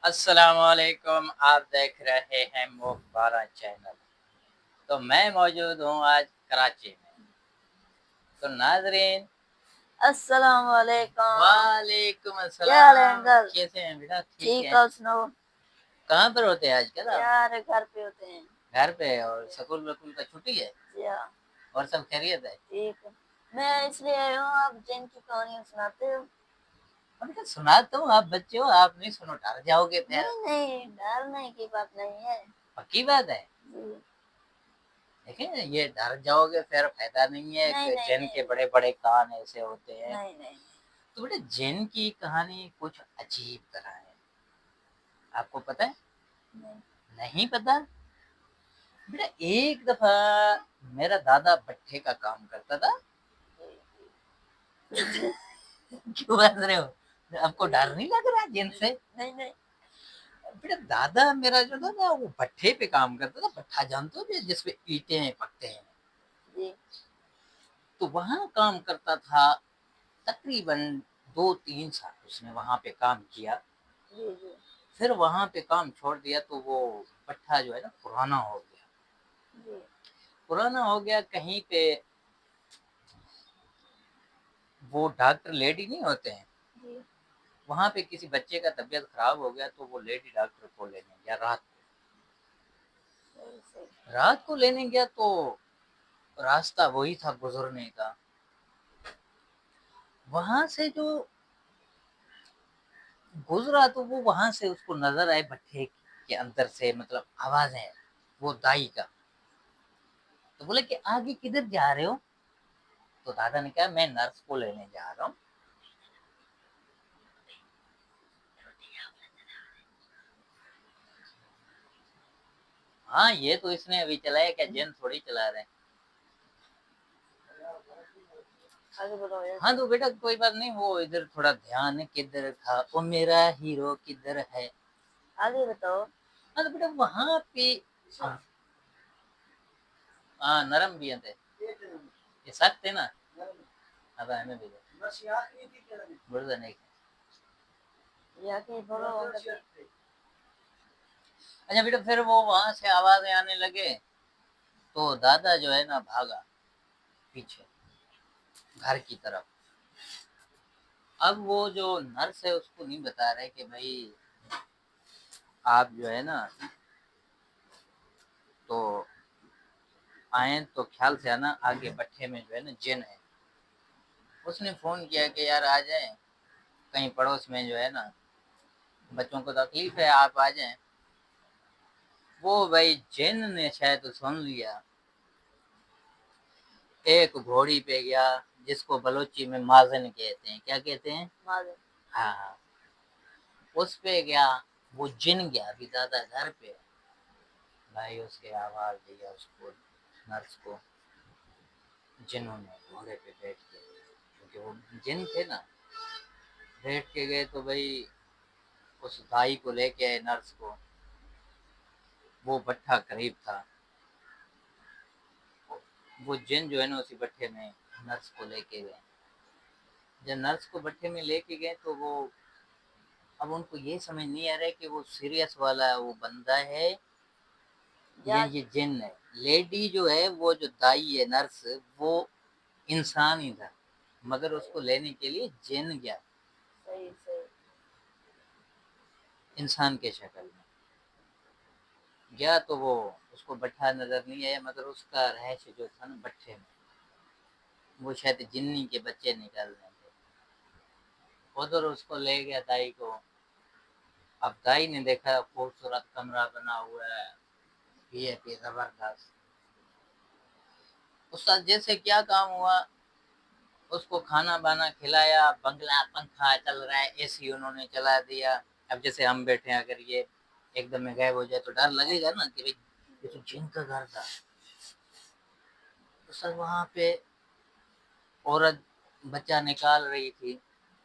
السلام علیکم، آپ دیکھ رہے ہیں مخبارہ چینل۔ تو میں موجود ہوں آج کراچی میں۔ تو ناظرین السلام علیکم۔ وعلیکم کیا حال ہے السلام، انکل؟ کیسے ہیں بیٹا؟ ٹھیک ہے۔ ہے، سناؤ؟ کہاں پر ہوتے ہیں آج کل آپ؟ یار گھر پہ ہوتے ہیں۔ گھر پہ؟ اور سکول وکول کا چھٹی ہے؟ جی ہاں۔ اور سب خیریت ہے؟ ٹھیک ہے، میں اس لیے آیا ہوں، آپ جن کی کہانیاں سناتے ہو۔ بیٹا سناتا ہوں، آپ بچے ہو، آپ نہیں سنو ڈر جاؤ گے پھر۔ نہیں، ڈرنے کی بات نہیں ہے۔ پکی بات ہے؟ جی۔ دیکھیں یہ ڈر جاؤ گے پھر فائدہ نہیں ہے کہ جن کے بڑے بڑے کان ایسے ہوتے ہیں۔ نہیں۔ تو بیٹا جن کی کہانی کچھ عجیب طرح ہے، آپ کو پتہ ہے؟ نہیں پتا؟ بیٹا ایک دفعہ میرا دادا بٹھے کا کام کرتا تھا۔ کیوں ہنس رہے ہو؟ آپ کو ڈر نہیں لگ رہا جن سے؟ نہیں۔ بیٹا دادا میرا جو تھا نا وہ بٹھے پہ کام کرتا تھا۔ بٹھا جانتے ہو جس پہ اینٹیں پکتے ہیں؟ جی۔ تو وہاں کام کرتا تھا تقریباً 2-3 سال اس نے وہاں پہ کام کیا۔ جی۔ پھر وہاں پہ کام چھوڑ دیا تو وہ بٹھا جو ہے نا پرانا ہو گیا۔ جی۔ پرانا ہو گیا کہیں پہ، وہ ڈاکٹر لیڈی نہیں ہوتے ہیں، جی۔ وہاں پہ کسی بچے کا طبیعت خراب ہو گیا تو وہ لیڈی ڈاکٹر کو لینے گیا رات کو لینے گیا تو راستہ وہی تھا گزرنے کا۔ وہاں سے جو گزرا تو وہ وہاں سے اس کو نظر آئے بٹھے کے اندر سے مطلب آوازیں، وہ دائی کا۔ تو بولے کہ آگے کدھر جا رہے ہو؟ تو دادا نے کہا میں نرس کو لینے جا رہا ہوں۔ ہاں یہ تو اس نے ابھی چلایا، کیا جن تھوڑی چلا رہے ہیں۔ ہاں تو بیٹا کوئی بات نہیں، وہ ادھر تھوڑا دھیان ہے کدھر تھا، وہ میرا ہیرو کدھر ہے، آگے بتاؤ۔ ہاں تو بیٹا وہاں پہ ہاں نرم بھی ہیں تھے، یہ سخت ہے نا، اب ہمیں بھی بڑھتا نہیں۔ اچھا بیٹا پھر وہ وہاں سے آوازیں آنے لگے تو دادا جو ہے نا بھاگا پیچھے گھر کی طرف۔ اب وہ جو نرس ہے اس کو نہیں بتا رہے کہ بھائی آپ جو ہے نا تو آئیں تو خیال سے آنا، آگے بٹھے میں جو ہے نا جن ہے۔ اس نے فون کیا کہ یار آ جائیں، کہیں پڑوس میں جو ہے نا بچوں کو تکلیف ہے، آپ آ جائیں۔ وہ بھائی جن نے شاید سن لیا، ایک گھوڑی پہ گیا جس کو بلوچی میں مازن کہتے ہیں۔ کیا کہتے ہیں؟ مازن۔ ہاں اس پہ گیا، وہ جن گیا ابھی دادا گھر پہ بھائی، اس کے آواز دیا اس کو نرس کو، جنہوں نے گھوڑے پہ بیٹھ کے، کیونکہ وہ جن تھے نا، بیٹھ کے گئے تو بھائی اس دائی کو لے کے آئے نرس کو۔ وہ بٹھا قریب تھا، وہ جن جو ہے نا اسی بٹھے میں نرس کو لے کے گئے۔ جب نرس کو بٹھے میں لے کے گئے تو وہ اب ان کو یہ سمجھ نہیں آ رہا ہے کہ وہ سیریس والا وہ بندہ ہے یا یہ جن ہے۔ لیڈی جو ہے وہ جو دائی ہے نرس، وہ انسان ہی تھا مگر اس کو لینے کے لیے جن گیا، انسان کے شکل میں گیا۔ تو وہ اس کو بٹھا نظر نہیں آیا مگر اس کا رہائش جو تھا نا بٹھے میں، وہ شاید جنی کے بچے نکل رہے تھے۔ ادھر اس کو لے گیا دائی کو۔ اب دائی نے دیکھا خوبصورت کمرہ بنا ہوا ہے، یہ زبردست۔ استاد جیسے کیا کام ہوا، اس کو کھانا بانا کھلایا، بنگلہ پنکھا چل رہا ہے، اے سی انہوں نے چلا دیا۔ اب جیسے ہم بیٹھے ہیں، اگر یہ ایک دم میں غائب ہو جائے تو ڈر لگے گا نا کہ یہ تو جن کا گھر تھا۔ استاد وہاں پہ عورت بچہ نکال رہی تھی،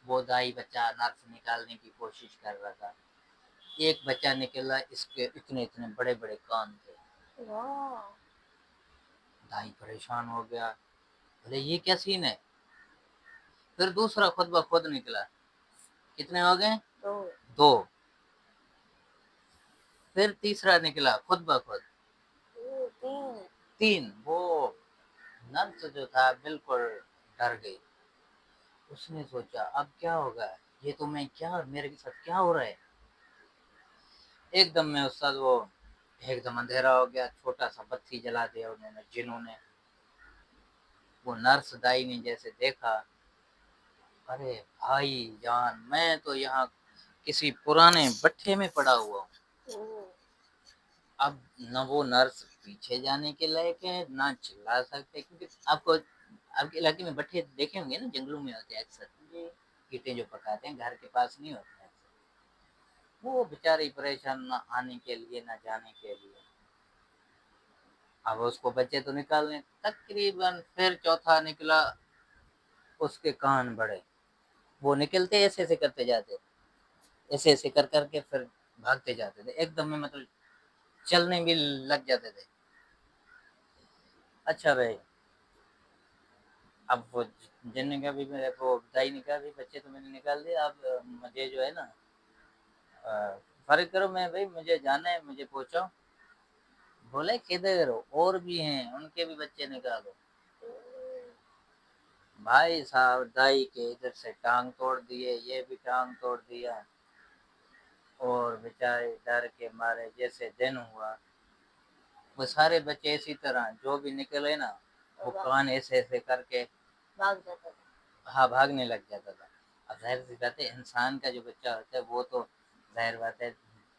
وہ دائی بچہ نرس نکالنے کی کوشش کر رہا تھا۔ ایک بچہ نکلا، اس کے اتنے اتنے بڑے بڑے کان تھے۔ دائی پریشان ہو گیا، بولے یہ کیا سین ہے؟ پھر دوسرا خود بخود نکلا، کتنے ہو گئے؟ 2۔ پھر تیسرا نکلا خود بخود، تین. وہ نرس جو تھا بالکل ڈر گئی. اس نے سوچا اب کیا ہوگا، یہ تو میں کیا، میرے ساتھ کیا ہو رہا ہے. ایک دم میں استاد وہ ایک دم اندھیرا ہو گیا، چھوٹا سا بتی جلا دیا انہوں نے، جنہوں نے. وہ نرس دائی نے جیسے دیکھا، ارے بھائی جان میں تو یہاں کسی پرانے بٹھے میں پڑا ہوا ہوں. اب نہ وہ نرس پیچھے جانے کے لائق ہے نہ چلا سکتے، کیونکہ آپ کو آپ کے علاقے میں بٹھے دیکھے ہوں گے نا، جنگلوں میں ہوتے ہیں اکثر، اینٹیں جو پکاتے ہیں گھر کے پاس نہیں ہوتے ہیں. وہ بیچاری پریشان نہ آنے کے لیے نہ جانے کے لیے. اب اس کو بچے تو نکالنے، تقریباً پھر چوتھا نکلا، اس کے کان بڑے، وہ نکلتے ایسے ایسے کرتے جاتے، ایسے ایسے کر کر کے پھر بھاگتے جاتے تھے، ایک دم میں مطلب چلنے بھی لگ جاتے تھے. اچھا بھائی، اب وہ جن کا بھی وہ دائی نے کہا بھی بچے تو میں نے نکال دیا، اب مجھے جو ہے نا فرق کرو، میں بھائی مجھے جانا ہے، مجھے پہنچاؤ. بولے کدھر، اور بھی ہیں ان کے بھی بچے نکالو. بھائی صاحب دائی کے ادھر سے ٹانگ توڑ دیے، یہ بھی ٹانگ توڑ دیا، اور بیچارے ڈر کے مارے جیسے دن ہوا. وہ سارے بچے اسی طرح جو بھی نکلے نا، وہ کان ایسے ایسے کر کے بھاگ جاتا تھا. ہاں بھاگنے لگ جاتا تھا. اب ظاہر سی بات ہے انسان کا جو بچہ ہوتا ہے وہ تو ظاہر بات ہے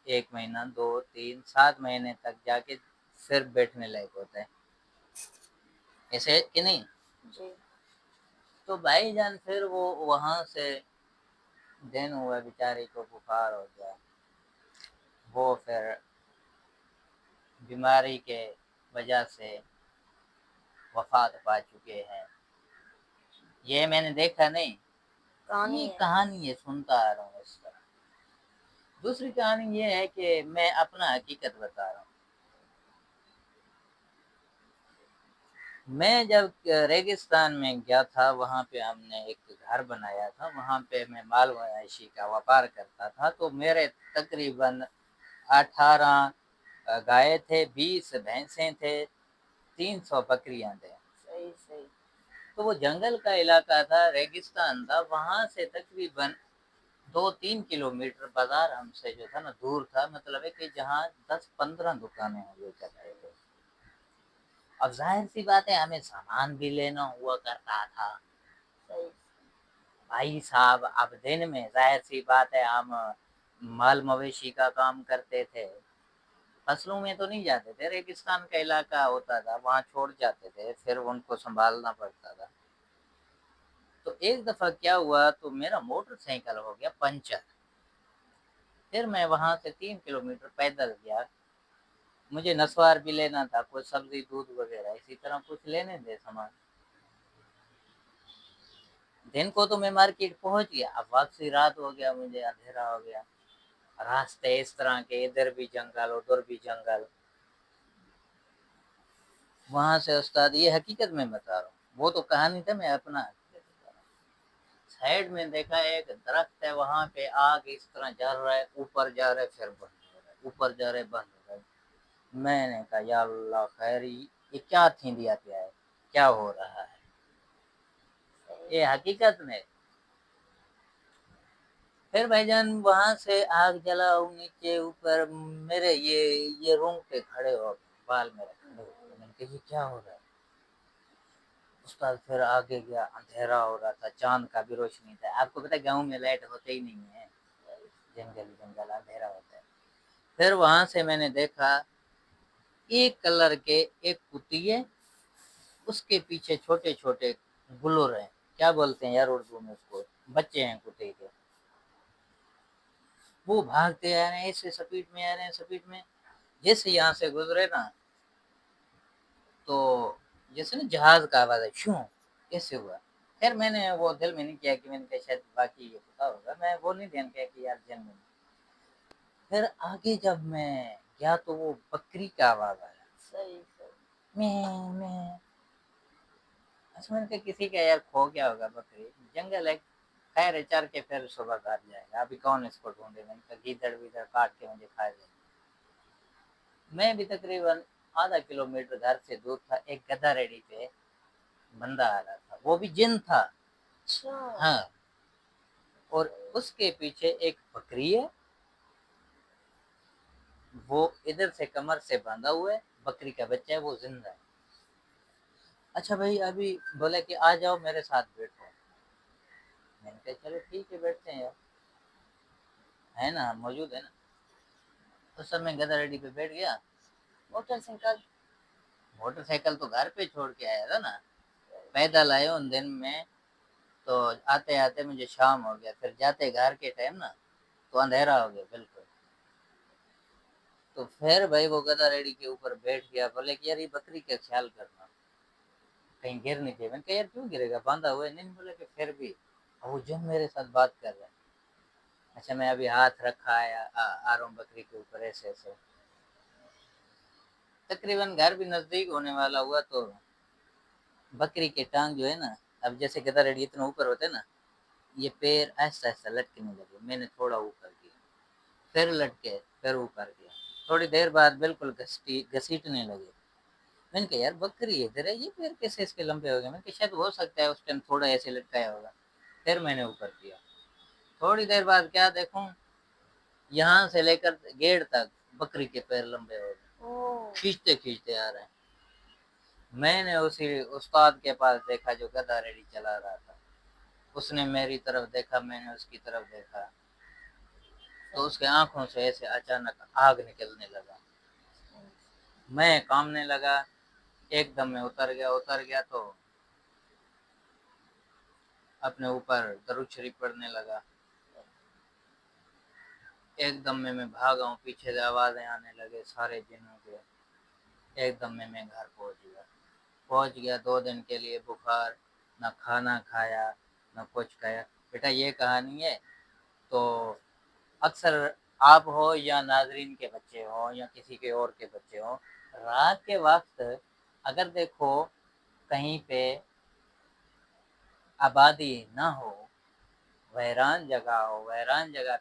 1 مہینہ 2 3 7 مہینے تک جا کے پھر بیٹھنے لائق ہوتا ہے، ایسے کہ نہیں جی. تو بھائی جان پھر وہ وہاں سے دن ہوا، بیچاری کو بخار ہو گیا. وہ پھر بیماری کے وجہ سے وفات پا چکے ہیں. یہ میں نے دیکھا نہیں، یہ کہانی ہے، سنتا آ رہا ہوں اس طرح. دوسری کہانی یہ ہے کہ میں اپنا حقیقت بتا رہا ہوں. میں جب ریگستان میں گیا تھا، وہاں پہ ہم نے ایک گھر بنایا تھا، وہاں پہ میں مال مویشی کا وپار کرتا تھا. تو میرے تقریباً 18 گائے تھے، 20 بھینسیں تھے، 300 بکریاں تھے. صحیح صحیح. تو وہ جنگل کا علاقہ تھا، ریگستان تھا، وہاں سے تقریباً 2-3 کلومیٹر بازار ہم سے جو تھا نا دور تھا، مطلب ہے کہ جہاں 10-15 دکانیں ہوئے کرتے تھے. اب ظاہر سی بات ہے ہمیں سامان بھی لینا ہوا کرتا تھا. بھائی صاحب اب دن میں ظاہر سی بات ہے ہم مال مویشی کا کام کرتے تھے، فصلوں میں تو نہیں جاتے تھے، ریگستان کا علاقہ ہوتا تھا وہاں چھوڑ جاتے تھے، پھر ان کو سنبھالنا پڑتا تھا. تو ایک دفعہ کیا ہوا، تو میرا موٹر سائیکل ہو گیا پنچر. پھر میں وہاں سے 3 کلومیٹر پیدل گیا. مجھے نسوار بھی لینا تھا، کوئی سبزی دودھ وغیرہ اسی طرح کچھ لینے تھے سامان. دن کو تو میں مارکیٹ پہنچ گیا، اب واپسی رات ہو گیا، مجھے اندھیرا ہو گیا. راستے اس طرح کے، ادھر بھی جنگل ادھر بھی جنگل. وہاں سے استاد یہ حقیقت میں بتا رہا ہوں، وہ تو کہانی تھا، میں اپنا سائڈ میں دیکھا ایک درخت ہے، وہاں پہ آگ اس طرح جل رہا ہے، اوپر جا رہا ہے پھر بند ہو رہا ہے، اوپر جا رہا ہے بند ہو رہا ہے. میں نے کہا یا اللہ خیری، یہ کیا تھیندیا پیا ہے، کیا ہو رہا ہے. یہ حقیقت میں. پھر بھائی جان وہاں سے آگ جلاؤ، نیچے اوپر میرے یہ روم پہ کھڑے ہو بال میرے کھڑے ہو. میں نے کہا یہ کیا ہو رہا ہے. استاد پھر آگے گیا، اندھیرا ہو رہا تھا، چاند کا بھی روشنی تھا. آپ کو پتا ہے گاؤں میں لائٹ ہوتے ہی نہیں ہے، جنگل جنگل اندھیرا ہوتا ہے. پھر وہاں سے میں نے دیکھا ایک کلر کے ایک کتی ہے، اس کے پیچھے چھوٹے چھوٹے بلور ہیں، کیا بولتے ہیں یار اردو میں اس کو، بچے ہیں کتے کے. وہ بھاگتے آ رہے ہیں، ایسے سپیڈ میں آ رہے ہیں، سپیڈ میں جیسے یہاں سے گزرے نا تو جیسے نا جہاز کا آواز ہے، شوں کیسے ہوا. خیر میں نے وہ دل میں نہیں کیا کہ میں نے کہا شاید باقی یہ پتا ہوگا، میں وہ نہیں دھیان کیا کہ یار جن میں. پھر آگے جب میں گیا تو وہ بکری کا آواز آیا، صحیح میں میں نے کسی کا یار کھو گیا ہوگا، بکری جنگل ہے، خیر ہے چر کے پھر صبح کاٹ جائے گا، ابھی کون اس کو ڈھونڈے. میں نے کہا گیدڑ ویدڑ کاٹ کے مجھے کھا جائے. میں بھی تقریباً آدھا کلومیٹر گھر سے دور تھا، ایک گدھا ریڈی پہ بندہ آ رہا تھا، وہ بھی جن تھا، اچھا ہاں، اور اس کے پیچھے ایک بکری ہے، وہ ادھر سے کمر سے باندھا ہوا ہے، بکری کا بچہ ہے، وہ زندہ ہے۔ اچھا بھائی ابھی بولا کہ آ جاؤ میرے ساتھ بیٹھو، میں نے کہا چلو ٹھیک ہے بیٹھتے ہیں یار، ہے نا موجود ہے نا۔ تو سب میں گدھا ریڈی پہ بیٹھ گیا، موٹر سائیکل تو گھر پہ چھوڑ کے آیا تھا نا، پیدل آئے ان دن میں، تو آتے آتے مجھے شام ہو گیا، پھر جاتے گھر کے ٹائم نا تو اندھیرا ہو گیا بالکل۔ تو پھر بھائی وہ گدھا ریڈی کے اوپر بیٹھ گیا، بولے کہ یار یہ بکری کا خیال کرنا کہیں گر نہیں جائے۔ میں نے کہا یار کیوں گرے گا، باندھا ہوا ہے۔ نہیں بولے کہ پھر بھی وہ جن میرے ساتھ بات کر رہا ہے۔ اچھا میں ابھی ہاتھ رکھا آ رہا ہوں بکری کے اوپر ایسے ایسے، تقریباً گھر بھی نزدیک ہونے والا ہوا تو بکری کے ٹانگ جو ہے نا، اب جیسے گدھا ریڈی اتنا اوپر ہوتا ہے نا، یہ پیر ایسا ایسا لٹکنے لگے، میں نے تھوڑا اوپر کیا، پھر لٹکے، پھر اوپر کیا، تھوڑی دیر بعد بالکل گھسیٹنے لگے۔ میں نے کہا یار بکری ہے ادھر ہے، یہ پیر کیسے اس کے لمبے ہو گئے؟ میں نے کہا شاید ہو سکتا ہے اس ٹائم تھوڑا ایسے لٹکایا ہوگا، پھر میں نے اوپر کیا۔ تھوڑی دیر بعد کیا دیکھوں، یہاں سے لے کر گیٹ تک بکری کے پیر لمبے ہو گئے، کھینچتے کھینچتے آ رہے ہیں۔ میں نے اسی استاد کے پاس دیکھا جو گدھا ریڈی چلا رہا تھا، اس نے میری طرف دیکھا، میں نے اس کی طرف دیکھا، تو اس کے آنکھوں سے ایسے اچانک آگ نکلنے لگا، میں کامنے لگا، ایک دم میں اتر گیا تو اپنے اوپر درود شریف پڑھنے لگا، ایک دم میں بھاگا ہوں، پیچھے سے آوازیں آنے لگے سارے جنوں کے، ایک دم میں گھر پہنچ گیا۔ 2 دن کے لیے بخار، نہ کھانا کھایا نہ کچھ کھایا۔ بیٹا یہ کہانی ہے تو اکثر آپ ہو یا ناظرین کے بچے ہوں یا کسی کے اور کے بچے ہوں، رات کے وقت اگر دیکھو کہیں پہ آبادی نہ ہو، ویران جگہ ہو، ویران جگہ